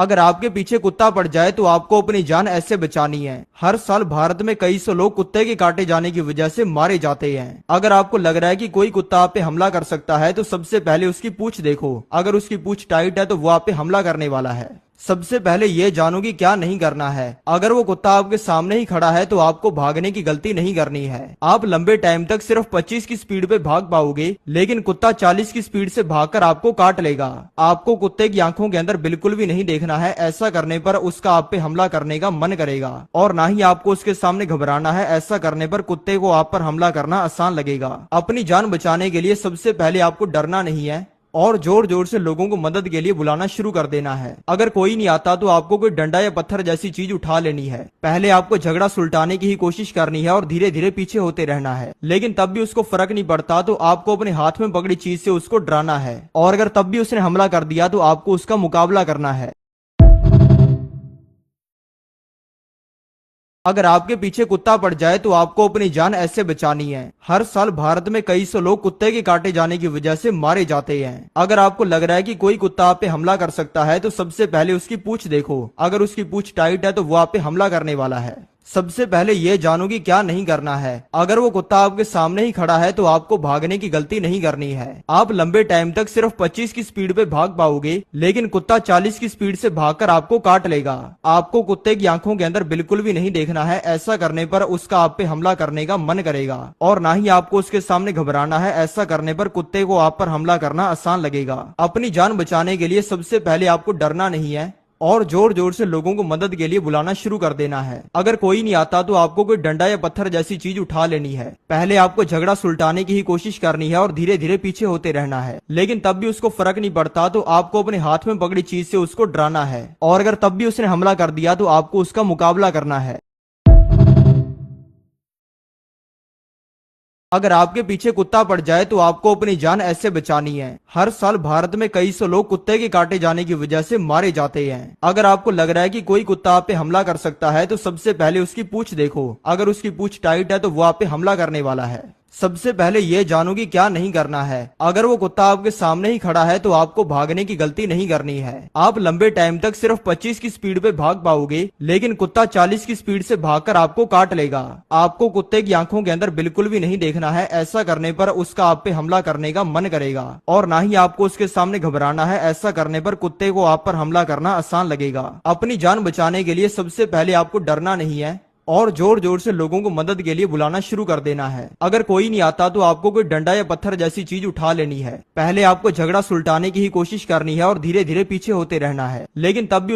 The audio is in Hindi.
अगर आपके पीछे कुत्ता पड़ जाए तो आपको अपनी जान ऐसे बचानी है। हर साल भारत में कई सौ लोग कुत्ते के काटे जाने की वजह से मारे जाते हैं। अगर आपको लग रहा है कि कोई कुत्ता आप पे हमला कर सकता है तो सबसे पहले उसकी पूंछ देखो। अगर उसकी पूंछ टाइट है तो वो आप पे हमला करने वाला है। सबसे पहले ये जानो कि क्या नहीं करना है। अगर वो कुत्ता आपके सामने ही खड़ा है तो आपको भागने की गलती नहीं करनी है। आप लंबे टाइम तक सिर्फ 25 की स्पीड पे भाग पाओगे, लेकिन कुत्ता 40 की स्पीड से भागकर आपको काट लेगा। आपको कुत्ते की आंखों के अंदर बिल्कुल भी नहीं देखना है। ऐसा करने पर उसका आप पे हमला करने का मन करेगा और ना ही आपको उसके सामने घबराना है। ऐसा करने पर कुत्ते को आप पर हमला करना आसान लगेगा। अपनी जान बचाने के लिए सबसे पहले आपको डरना नहीं है और जोर जोर से लोगों को मदद के लिए बुलाना शुरू कर देना है। अगर कोई नहीं आता तो आपको कोई डंडा या पत्थर जैसी चीज उठा लेनी है। पहले आपको झगड़ा सुलटाने की ही कोशिश करनी है और धीरे धीरे पीछे होते रहना है, लेकिन तब भी उसको फर्क नहीं पड़ता तो आपको अपने हाथ में पकड़ी चीज से उसको डराना है। और अगर तब भी उसने हमला कर दिया तो आपको उसका मुकाबला करना है। अगर आपके पीछे कुत्ता पड़ जाए तो आपको अपनी जान ऐसे बचानी है। हर साल भारत में कई सौ लोग कुत्ते के काटे जाने की वजह से मारे जाते हैं। अगर आपको लग रहा है कि कोई कुत्ता आप पे हमला कर सकता है तो सबसे पहले उसकी पूंछ देखो। अगर उसकी पूंछ टाइट है तो वो आप पे हमला करने वाला है। सबसे पहले ये जानो कि क्या नहीं करना है। अगर वो कुत्ता आपके सामने ही खड़ा है तो आपको भागने की गलती नहीं करनी है। आप लंबे टाइम तक सिर्फ 25 की स्पीड पे भाग पाओगे, लेकिन कुत्ता 40 की स्पीड से भागकर आपको काट लेगा। आपको कुत्ते की आंखों के अंदर बिल्कुल भी नहीं देखना है। ऐसा करने पर उसका आप पे हमला करने का मन करेगा और ना ही आपको उसके सामने घबराना है। ऐसा करने पर कुत्ते को आप पर हमला करना आसान लगेगा। अपनी जान बचाने के लिए सबसे पहले आपको डरना नहीं है और जोर जोर से लोगों को मदद के लिए बुलाना शुरू कर देना है। अगर कोई नहीं आता तो आपको कोई डंडा या पत्थर जैसी चीज उठा लेनी है। पहले आपको झगड़ा सुलटाने की ही कोशिश करनी है और धीरे धीरे पीछे होते रहना है, लेकिन तब भी उसको फर्क नहीं पड़ता तो आपको अपने हाथ में पकड़ी चीज से उसको डराना है। और अगर तब भी उसने हमला कर दिया तो आपको उसका मुकाबला करना है। अगर आपके पीछे कुत्ता पड़ जाए तो आपको अपनी जान ऐसे बचानी है। हर साल भारत में कई सौ लोग कुत्ते के काटे जाने की वजह से मारे जाते हैं। अगर आपको लग रहा है कि कोई कुत्ता आप पे हमला कर सकता है तो सबसे पहले उसकी पूंछ देखो। अगर उसकी पूंछ टाइट है तो वो आप पे हमला करने वाला है। सबसे पहले ये जानो कि क्या नहीं करना है। अगर वो कुत्ता आपके सामने ही खड़ा है तो आपको भागने की गलती नहीं करनी है। आप लंबे टाइम तक सिर्फ 25 की स्पीड पे भाग पाओगे, लेकिन कुत्ता 40 की स्पीड से भागकर आपको काट लेगा। आपको कुत्ते की आंखों के अंदर बिल्कुल भी नहीं देखना है। ऐसा करने पर उसका आप पे हमला करने का मन करेगा और ना ही आपको उसके सामने घबराना है। ऐसा करने पर कुत्ते को आप पर हमला करना आसान लगेगा। अपनी जान बचाने के लिए सबसे पहले आपको डरना नहीं है और जोर जोर से लोगों को मदद के लिए बुलाना शुरू कर देना है। अगर कोई नहीं आता तो आपको कोई डंडा या पत्थर जैसी चीज उठा लेनी है। पहले आपको झगड़ा सुलटाने की ही कोशिश करनी है और धीरे धीरे पीछे होते रहना है, लेकिन तब भी